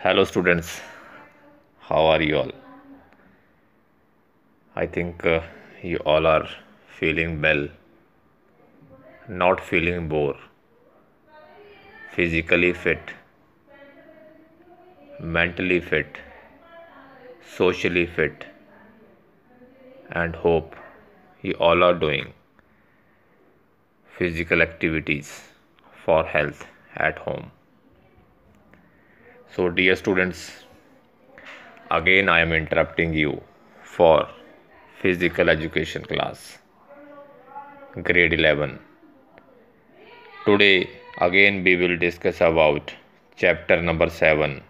Hello, students. How are you all? I think you all are feeling well, not feeling bored, physically fit, mentally fit, socially fit, and hope you all are doing physical activities for health at home. So, dear students, again I am interrupting you for physical education class, grade 11. Today again we will discuss about chapter number 7.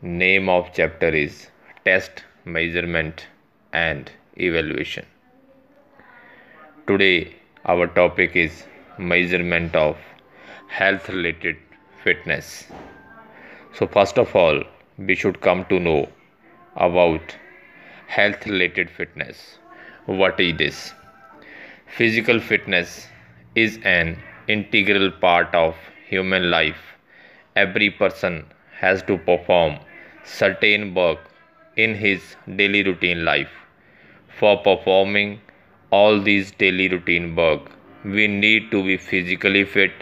Name of chapter is Test, Measurement and Evaluation. Today our topic is measurement of health related fitness. So first of all we should come to know about health related fitness. What is this? Physical fitness is an integral part of human life. Every person has to perform certain work in his daily routine life. For performing all these daily routine work, we need to be physically fit,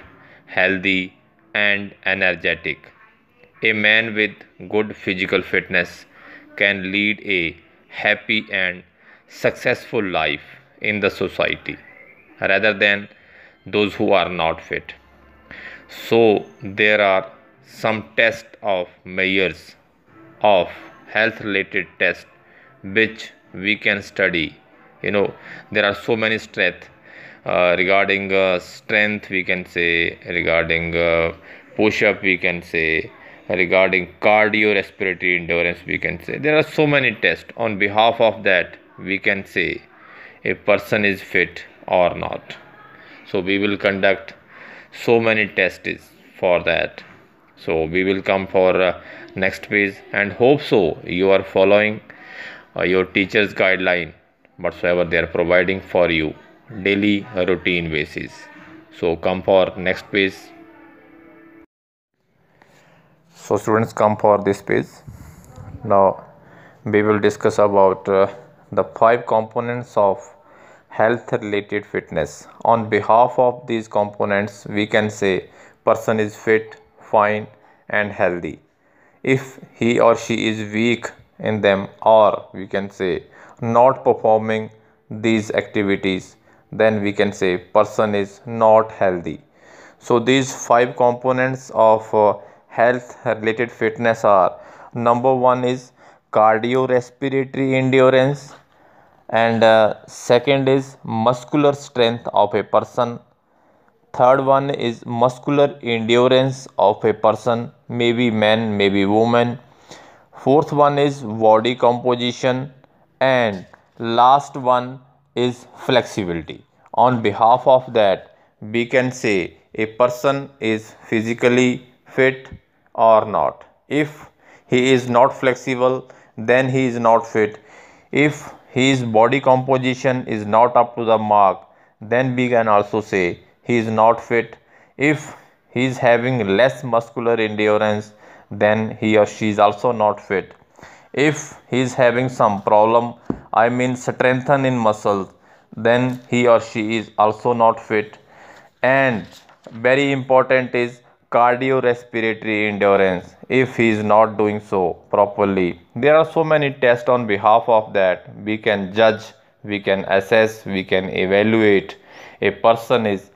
healthy, and energetic. A man with good physical fitness can lead a happy and successful life in the society rather than those who are not fit. So, there are some tests of measures of health related tests which we can study. There are so many strength regarding strength, we can say, regarding push up, we can say, regarding cardiorespiratory endurance, we can say. There are so many tests. On behalf of that, we can say a person is fit or not. So we will conduct so many tests for that. So we will come for next page, and hope so you are following your teacher's guideline whatsoever they are providing for you daily routine basis. So come for next page. So students, come for this page. Now we will discuss about the 5 components of health related fitness. On behalf of these components we can say person is fit, fine and healthy. If he or she is weak in them, or we can say not performing these activities, then we can say person is not healthy. So these 5 components of health related fitness are: number 1 is cardiorespiratory endurance, and second is muscular strength of a person. Third one is muscular endurance of a person, maybe man, maybe woman. Fourth one is body composition, and last one is flexibility. On behalf of that, we can say a person is physically fit or not. If he is not flexible, then he is not fit. If his body composition is not up to the mark, then we can also say he is not fit. If he is having less muscular endurance, then he or she is also not fit. If he is having some problem, I mean strengthen in muscles, then he or she is also not fit. And very important is cardiorespiratory endurance. If he is not doing so properly, there are so many tests. On behalf of that, we can judge, we can assess, we can evaluate a person is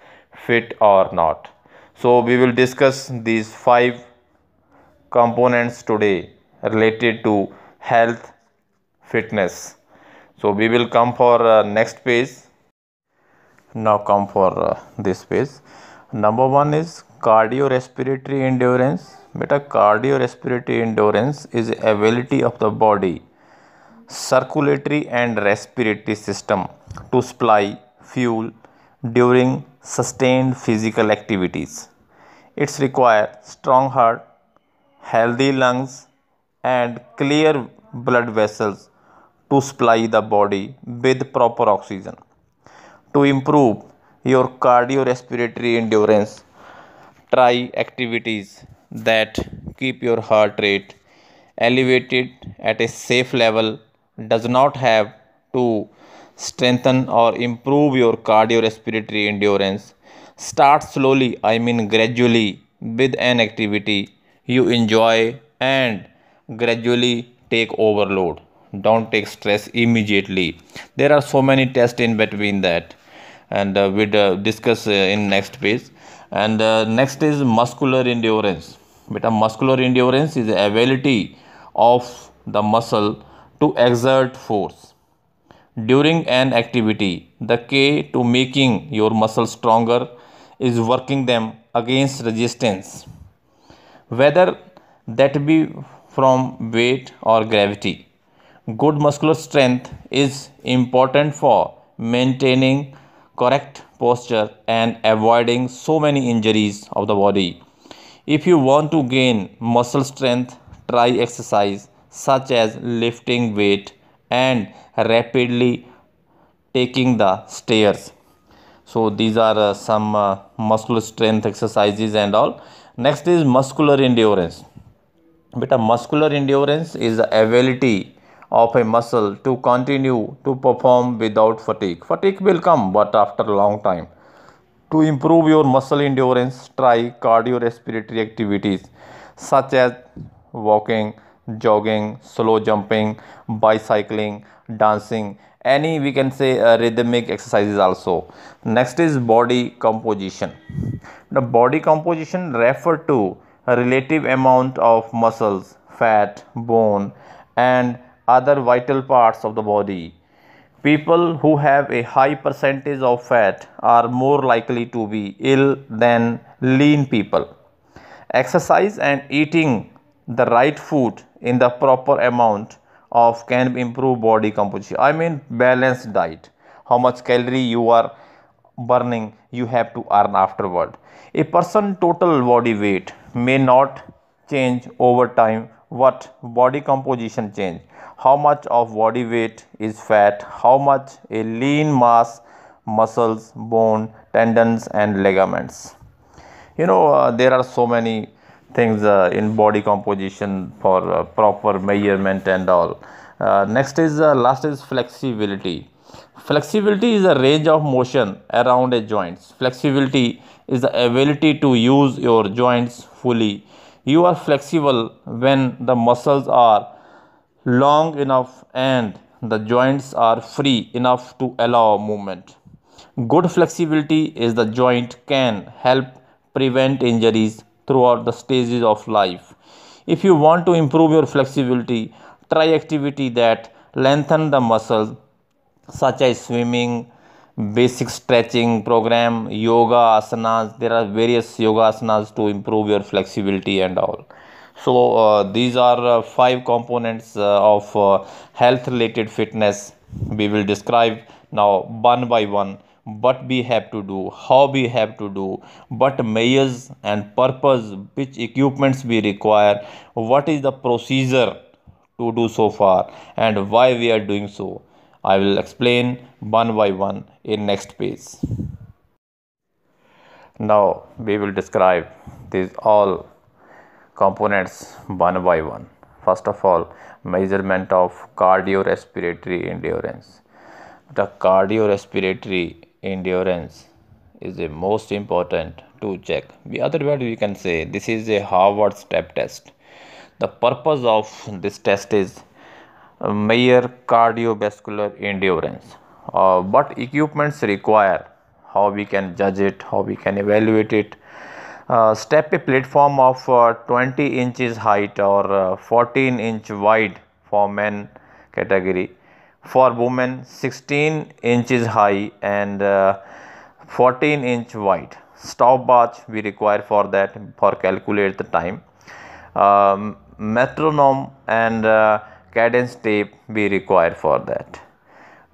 fit or not. So we will discuss these 5 components today related to health fitness. So we will come for next page. Now come for this page. Number 1 is cardiorespiratory endurance. Beta, cardiorespiratory endurance is ability of the body circulatory and respiratory system to supply fuel during sustained physical activities. It's require strong heart, healthy lungs and clear blood vessels to supply the body with proper oxygen. To improve your cardiorespiratory endurance, try activities that keep your heart rate elevated at a safe level, does not have to strengthen or improve your cardiorespiratory endurance. Start slowly, I mean gradually, with an activity you enjoy and gradually take overload. Don't take stress immediately. There are so many tests in between that, and we'll discuss in next page. And next is muscular endurance. Beta, muscular endurance is the ability of the muscle to exert force during an activity. The key to making your muscles stronger is working them against resistance, whether that be from weight or gravity. Good muscular strength is important for maintaining correct posture and avoiding so many injuries of the body. If you want to gain muscle strength, try exercise such as lifting weight and rapidly taking the stairs. So these are some muscular strength exercises and all. Next is muscular endurance. But a muscular endurance is the ability of a muscle to continue to perform without fatigue. Fatigue will come, but after a long time. To improve your muscle endurance, try cardiorespiratory activities such as walking, jogging, slow jumping, bicycling, dancing, any we can say rhythmic exercises also. Next is body composition. The body composition refer to a relative amount of muscles, fat, bone, and other vital parts of the body. People who have a high percentage of fat are more likely to be ill than lean people. Exercise and eating the right food in the proper amount of can improve body composition. I mean balanced diet. How much calorie you are burning, you have to earn afterward. A person total body weight may not change over time. What body composition change? How much of body weight is fat? How much a lean mass, muscles, bone, tendons, and ligaments? There are so many things in body composition for proper measurement and all. Next is last is flexibility. Flexibility is a range of motion around a joints. Flexibility is the ability to use your joints fully. You are flexible when the muscles are long enough and the joints are free enough to allow movement. Good flexibility is the joint can help prevent injuries throughout the stages of life. If you want to improve your flexibility, try activity that lengthen the muscles such as swimming, basic stretching program, yoga asanas. There are various yoga asanas to improve your flexibility and all. So these are five components of health related fitness. We will describe now one by one what we have to do, how we have to do, what measures and purpose, which equipments we require, what is the procedure to do so far, and why we are doing so. I will explain one by one in next page. Now we will describe these all components one by one. First of all, measurement of cardiorespiratory endurance. The cardiorespiratory endurance is the most important to check. The other word we can say this is a Harvard step test. The purpose of this test is measure cardiovascular endurance. What equipments require, how we can judge it, how we can evaluate it. Step a platform of 20 inches height or 14-inch wide for men category. For women, 16 inches high and 14-inch wide. Stopwatch we require for that for calculate the time. Metronome and cadence tape we require for that.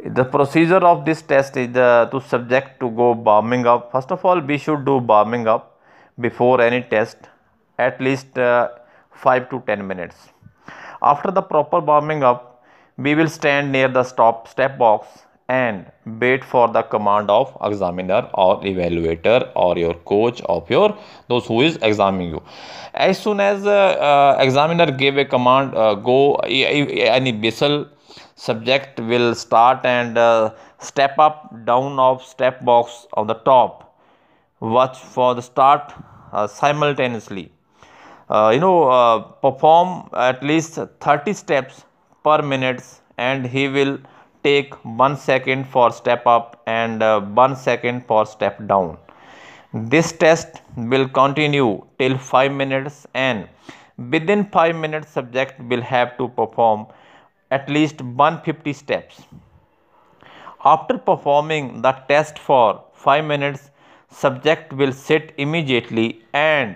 The procedure of this test is to subject to go warming up. First of all, we should do warming up before any test at least 5 to 10 minutes. After the proper warming up, we will stand near the step box and wait for the command of examiner or evaluator or your coach of your those who is examining you. As soon as examiner gave a command, go any vessel, subject will start and step up down of step box on the top. Watch for the start simultaneously. Perform at least 30 steps per minute, and he will take 1 second for step up and 1 second for step down. This test will continue till 5 minutes, and within 5 minutes subject will have to perform at least 150 steps. After performing the test for 5 minutes, subject will sit immediately and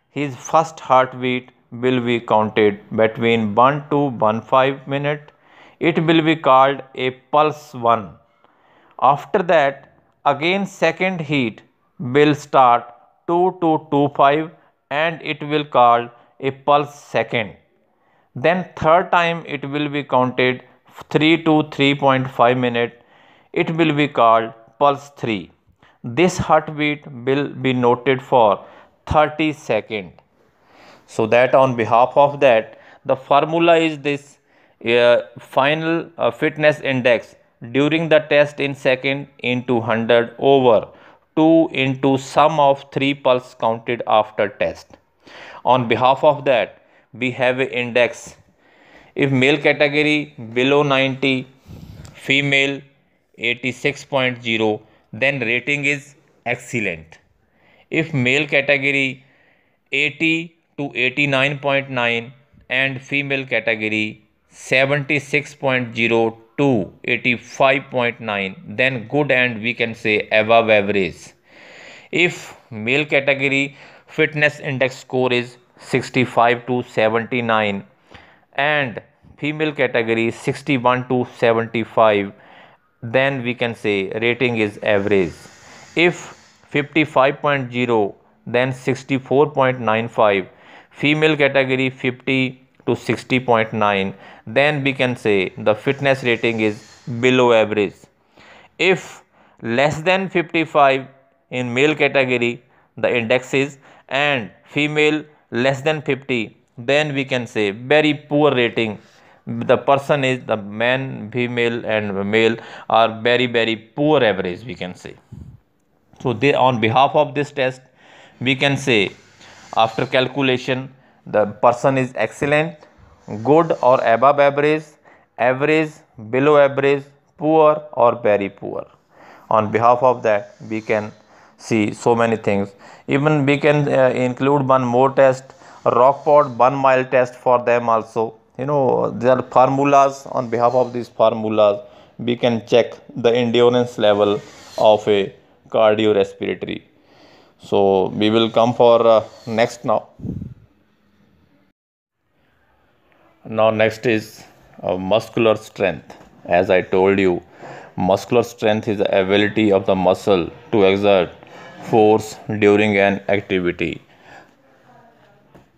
his first heartbeat will be counted between 1 to 1.5 minute. It will be called a pulse 1. After that, again second heat will start 2 to 2.5 and it will called a pulse second. Then third time it will be counted 3 to 3.5 minute. It will be called pulse 3. This heartbeat will be noted for 30 seconds. So that on behalf of that, the formula is this: final fitness index during the test in second into 100 over 2 into sum of 3 pulse counted after test. On behalf of that, we have a index. If male category below 90, female 86.0, then rating is excellent. If male category 80 to 89.9 and female category 76.0 to 85.9, then good and we can say above average. If male category fitness index score is 65 to 79 and female category 61 to 75, then we can say rating is average. If 55.0, then 64.95, female category 50 to 60.9, then we can say the fitness rating is below average. If less than 55 in male category the index is, and female less than 50, then we can say very poor rating. The person is the man, female and male are very poor average, we can say. So they, on behalf of this test, we can say after calculation the person is excellent, good or above average, average, below average, poor or very poor. On behalf of that, we can see so many things. Even we can include one more test, Rockport 1 mile test for them also. There are formulas. On behalf of these formulas, we can check the endurance level of a cardiorespiratory. So we will come for next now. Now next is muscular strength. As I told you, muscular strength is the ability of the muscle to exert force during an activity.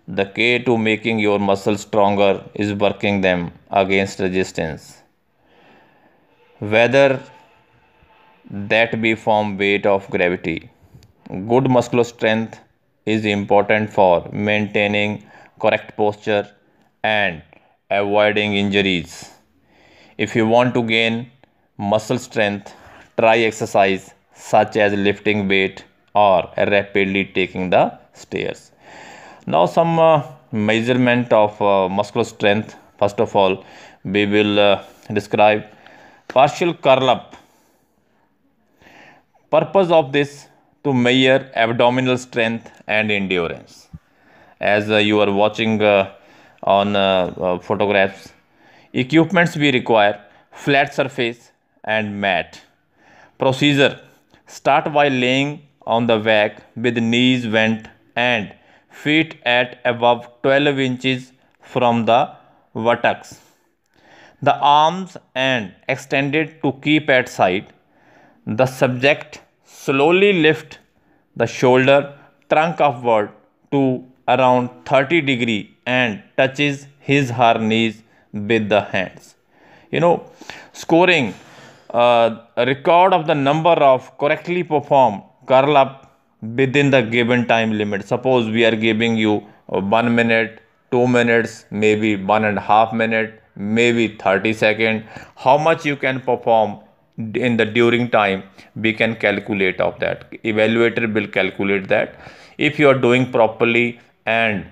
The key to making your muscles stronger is working them against resistance, whether that be from weight of gravity. Good muscular strength is important for maintaining correct posture and avoiding injuries. If you want to gain muscle strength, try exercise such as lifting weight or rapidly taking the stairs. Now some measurement of muscular strength. First of all, we will describe partial curl up. Purpose of this to measure abdominal strength and endurance. As you are watching on photographs, equipments we require: flat surface and mat. Procedure: start by laying on the back with knees bent and feet at above 12 inches from the buttocks. The arms and extended to keep at side. The subject slowly lift the shoulder trunk upward to around 30 and touches his her knees with the hands. Scoring a record of the number of correctly performed curl up within the given time limit. Suppose we are giving you 1 minute, 2 minutes, maybe 1.5 minute, maybe 30 seconds. How much you can perform in the during time, we can calculate of that. Evaluator will calculate that. If you are doing properly and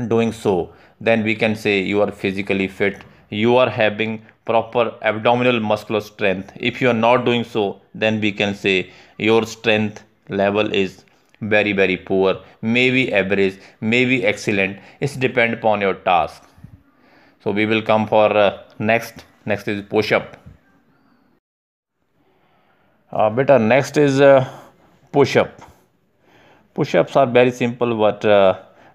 doing so, then we can say you are physically fit, you are having proper abdominal muscular strength. If you are not doing so, then we can say your strength level is very poor, maybe average, maybe excellent. It's depend upon your task. So we will come for next is push up. Better next is push up. Push-ups are very simple, but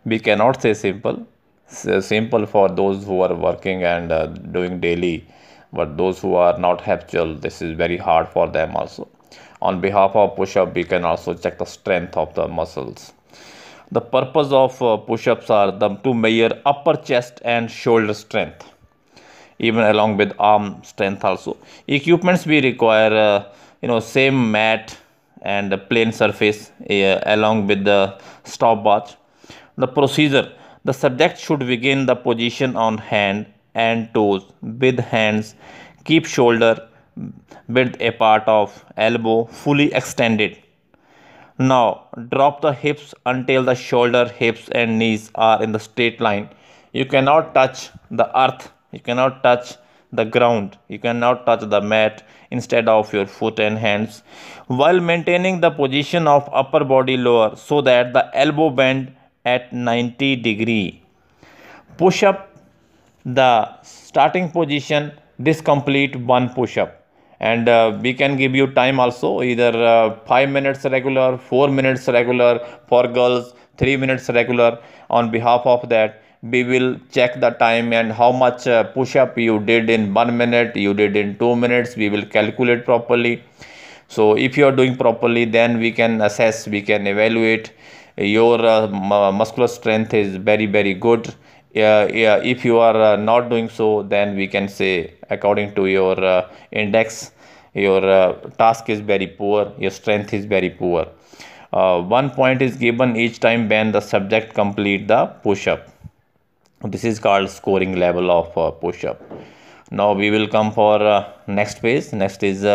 we cannot say simple. Simple for those who are working and doing daily, but those who are not habitual, this is very hard for them also. On behalf of push-up, we can also check the strength of the muscles. The purpose of push-ups are to measure upper chest and shoulder strength, even along with arm strength also. Equipments we require, same mat and a plain surface along with the stopwatch. The procedure: the subject should begin the position on hand and toes with hands keep shoulder width apart of elbow fully extended. Now drop the hips until the shoulder, hips and knees are in the straight line. You cannot touch the earth, you cannot touch the ground, you cannot touch the mat instead of your foot and hands, while maintaining the position of upper body lower so that the elbow bend at 90 degree. Push up the starting position, this complete one push up. And we can give you time also, either 5 minutes regular, 4 minutes regular for girls, 3 minutes regular. On behalf of that, we will check the time and how much push up you did in 1 minute, you did in 2 minutes. We will calculate properly. So if you are doing properly, then we can assess, we can evaluate your muscular strength is very good. Yeah, if you are not doing so, then we can say according to your index, your task is very poor, your strength is very poor. 1 point is given each time when the subject complete the push-up. This is called scoring level of push-up. Now we will come for next phase. Next is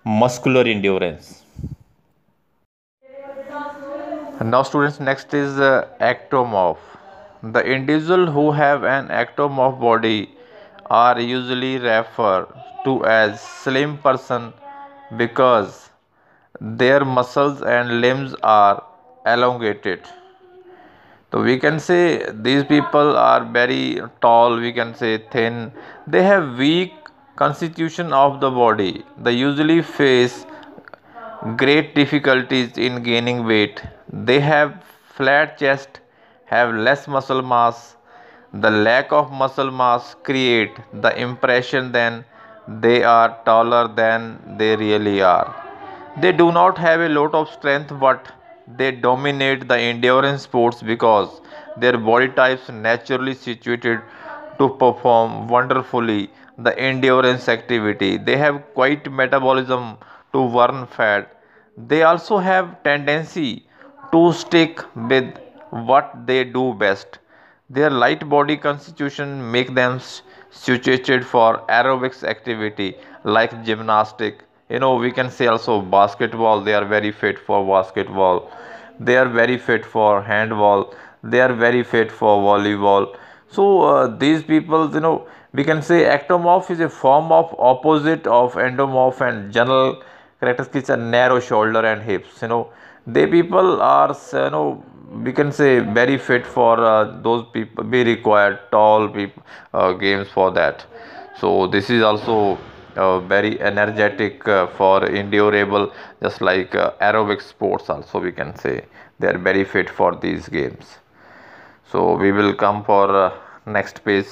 muscular endurance. Now students, next is ectomorph. The individual who have an ectomorph body are usually referred to as slim person because their muscles and limbs are elongated. So we can say these people are very tall, we can say thin. They have weak constitution of the body. They usually face great difficulties in gaining weight. They have flat chest, have less muscle mass. The lack of muscle mass create the impression that they are taller than they really are. They do not have a lot of strength, but they dominate the endurance sports because their body types naturally situated to perform wonderfully the endurance activity. They have quite metabolism to burn fat. They also have tendency to stick with what they do best. Their light body constitution make them situated for aerobics activity like gymnastic. We can say also basketball. They are very fit for basketball. They are very fit for handball. They are very fit for volleyball. So these people, we can say ectomorph is a form of opposite of endomorph, and general characteristics are narrow shoulder and hips. They people are, we can say very fit for those people. We require tall people games for that. So this is also very energetic for endurable, just like aerobic sports also, we can say they are very fit for these games. So we will come for next page.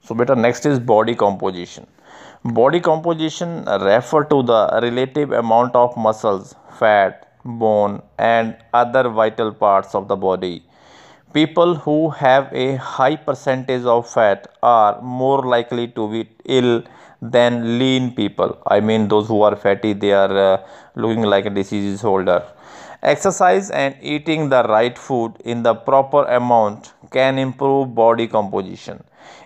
So better next is body composition. Body composition refer to the relative amount of muscles, fat, bone and other vital parts of the body People who have a high percentage of fat are more likely to be ill than lean people. I mean, those who are fatty, they are looking like a disease holder. Exercise and eating the right food in the proper amount can improve body composition.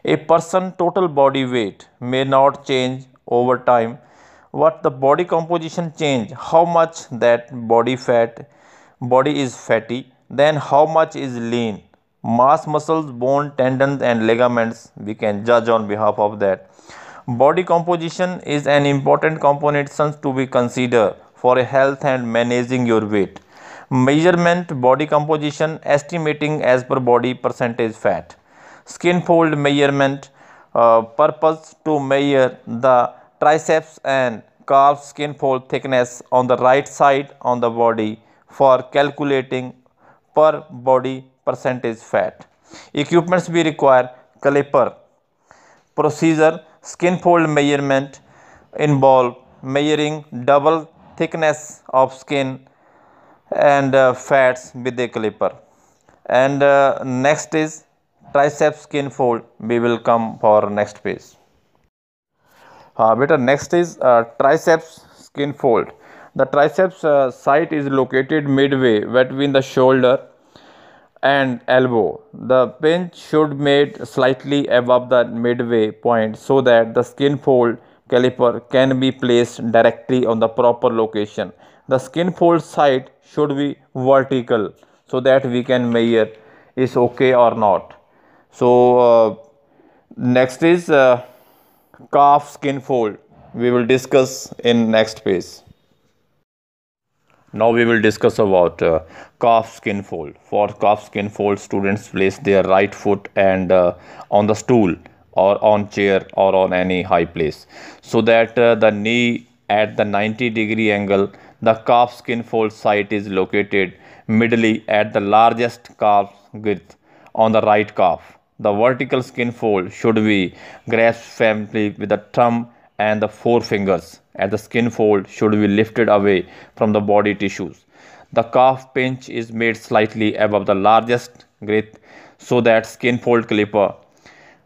A person's total body weight may not change over time. What the body composition change, how much that body is fatty, then how much is lean. Mass muscles, bone, tendons and ligaments we can judge on behalf of that. Body composition is an important component to be considered for health and managing your weight. Measurement body composition estimating as per body percentage fat. Skin fold measurement purpose to measure the triceps and calf skin fold thickness on the right side on the body for calculating per body percentage fat. Equipments we require caliper. Procedure skin fold measurement involve measuring double thickness of skin and fats with a caliper. And next is tricep skin fold. We will come for next page. Beta next is triceps skin fold. The triceps site is located midway between the shoulder and elbow. The pinch should be made slightly above the midway point so that the skin fold caliper can be placed directly on the proper location. The skin fold site should be vertical so that we can measure is okay or not. So next is calf skin fold. We will discuss in next page. Now we will discuss about calf skin fold. For calf skin fold, students place their right foot and on the stool or on chair or on any high place so that the knee at the 90-degree angle. The calf skin fold site is located middle at the largest calf width on the right calf. The vertical skin fold should be grasped firmly with the thumb and the forefingers, and the skin fold should be lifted away from the body tissues. The calf pinch is made slightly above the largest width so that skin fold caliper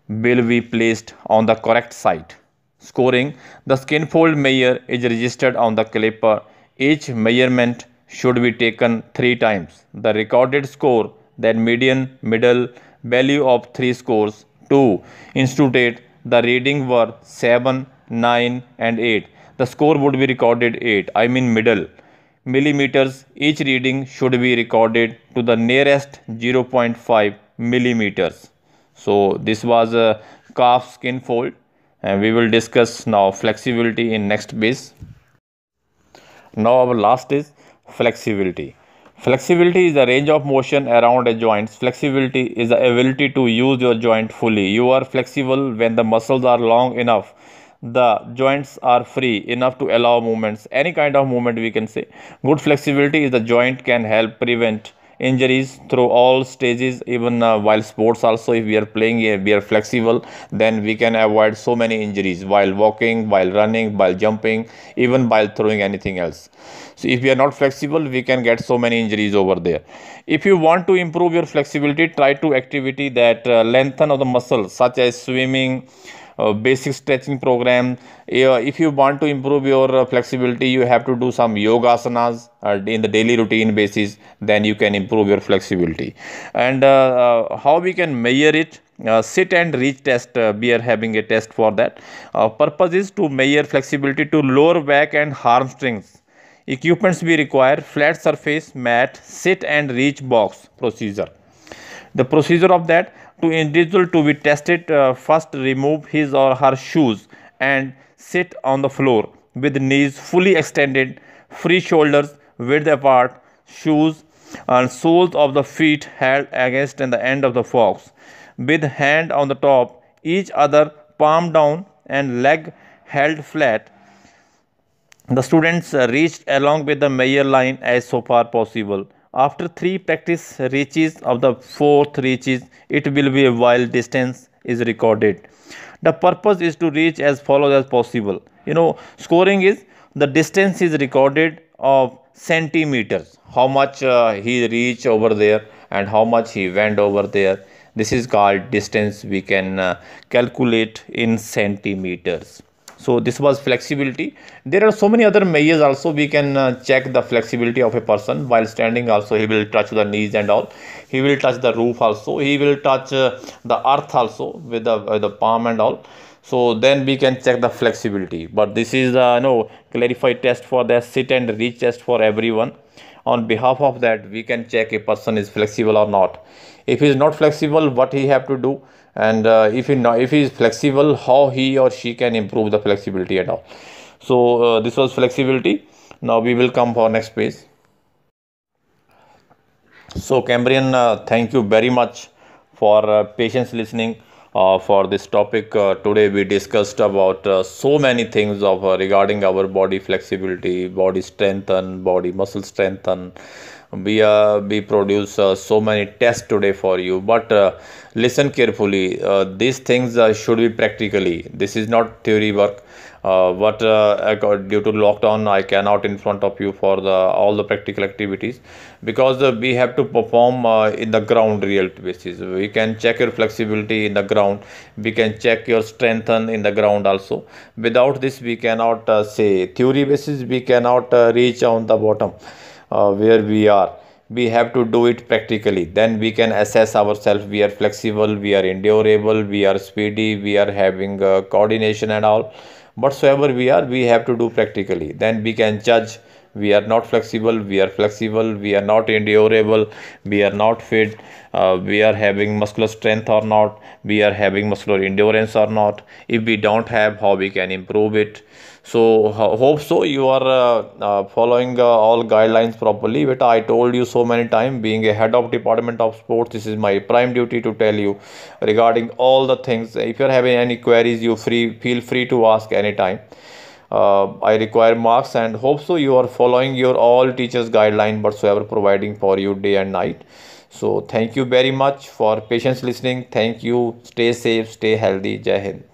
will be placed on the correct side. Scoring the skin fold measure is registered on the caliper. Each measurement should be taken 3 times. The recorded score, that median, middle, value of 3 scores. 2. Institute the reading were 7, 9 and 8. The score would be recorded 8, I mean middle. Millimeters, each reading should be recorded to the nearest 0.5 millimeters. So this was a calf skin fold, and we will discuss now flexibility in next base. Now our last is flexibility. Flexibility is the range of motion around a joint. Flexibility is the ability to use your joint fully. You are flexible when the muscles are long enough. The joints are free enough to allow movements, any kind of movement we can say. Good flexibility is the joint can help prevent injuries through all stages, even while sports also. If we are playing, we are flexible, then we can avoid so many injuries while walking, while running, while jumping, even while throwing anything else. So if we are not flexible, we can get so many injuries over there. If you want to improve your flexibility, try to activity that lengthen of the muscles, such as swimming, basic stretching program. If you want to improve your flexibility, you have to do some yoga asanas in the daily routine basis, then you can improve your flexibility. And how we can measure it? Sit and reach test. We are having a test for that. Purpose is to measure flexibility to lower back and hamstrings. Equipments we require: flat surface, mat, sit and reach box. Procedure. The procedure of that: to individual to be tested, first remove his or her shoes and sit on the floor with knees fully extended, free shoulders width apart, shoes and soles of the feet held against the end of the box, with hand on the top, each other palm down and leg held flat. The students reached along with the measure line as so far possible. After 3 practice reaches of the 4th reaches, it will be a while distance is recorded. The purpose is to reach as follows as possible. Scoring is the distance is recorded of centimeters, how much he reached over there, and how much he went over there. This is called distance. We can calculate in centimeters. So this was flexibility. There are so many other measures also. We can check the flexibility of a person while standing. Also he will touch the knees and all. He will touch the roof also. He will touch the earth also with the palm and all. So then we can check the flexibility. But this is no clarified test for the sit and reach test for everyone. On behalf of that, we can check a person is flexible or not. If he is not flexible, what he have to do, and if he is flexible, how he or she can improve the flexibility and all. So this was flexibility. Now we will come for next page. So Cambrian, thank you very much for patience listening for this topic. Today we discussed about so many things of regarding our body flexibility, body strengthen, body muscle strengthen. We produce so many tests today for you, but listen carefully. These things should be practically. This is not theory work. But due to lockdown, I cannot in front of you for all the practical activities, because we have to perform in the ground real basis. We can check your flexibility in the ground. We can check your strength in the ground also. Without this, we cannot say theory basis. We cannot reach on the bottom where we are. We have to do it practically. Then we can assess ourselves. We are flexible, we are endurable, we are speedy, we are having coordination and all. Whatsoever we have to do practically. Then we can judge. We are not flexible, we are flexible, we are not endurable, we are not fit, we are having muscular strength or not, we are having muscular endurance or not. If we don't have, how we can improve it. So hope so you are following all guidelines properly. But I told you so many times, being a head of department of sports, this is my prime duty to tell you regarding all the things. If you're having any queries, you feel free to ask anytime. I require marks, and hope so you are following your all teachers guideline whatsoever providing for you day and night. So thank you very much for patience listening. Thank you. Stay safe, stay healthy. Jai Hind.